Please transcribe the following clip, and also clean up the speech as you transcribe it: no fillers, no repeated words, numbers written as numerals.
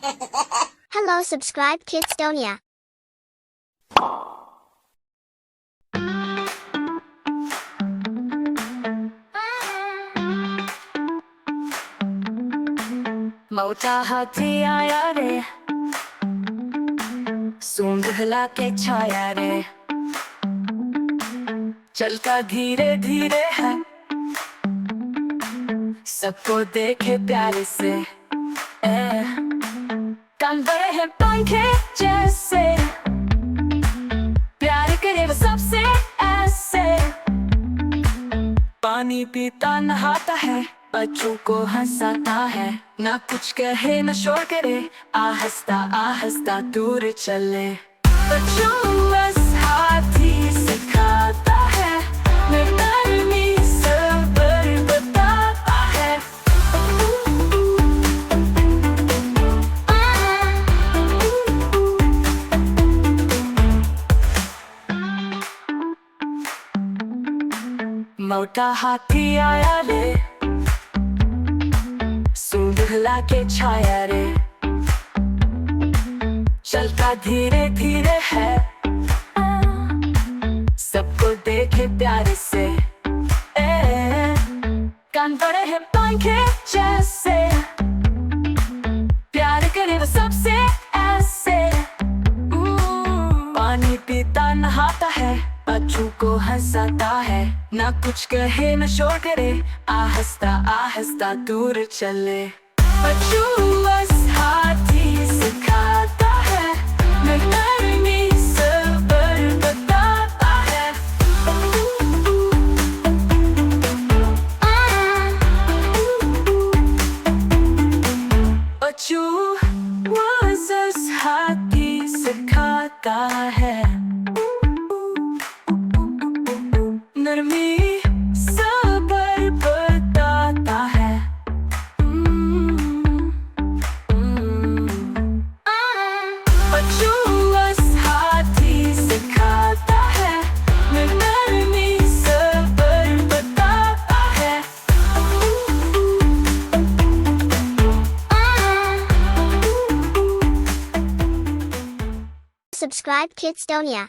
Hello, subscribe Kidstonia. मोटा हाथी आया रे, सूंड हिला के छाया रे, चलता धीरे धीरे है, सबको देखे प्यारे से। कान बड़े हैं पंखे जैसे, प्यार करे वो सबसे ऐसे। पानी पीता नहाता है, बच्चों को हंसाता है, ना कुछ कहे ना शोर करे, आहिस्ता आहिस्ता दूर चले। बच्चों बस हाथी सिखाता है, नरमी सब्र बताता है। मोटा हाथी आया रे, सूंड हिला के छाया रे, चलता धीरे धीरे है, सबको देखे प्यारे से। कान बड़े हैं पंखे जैसे, प्यार करे वो सबसे ऐसे। पानी पीता नहाता है, बच्चों को हंसाता है, ना कुछ कहे ना शोर करे, आहिस्ता आहिस्ता दूर चले। बच्चों बस हाथी सिखाता है, नरमी सब्र बताता है। बच्चों बस हाथी सिखाता है, नरमी सब्र बताता है। बच्चों बस हाथी सिखाता है, नरमी सब्र बताता है। Subscribe Kidstonia.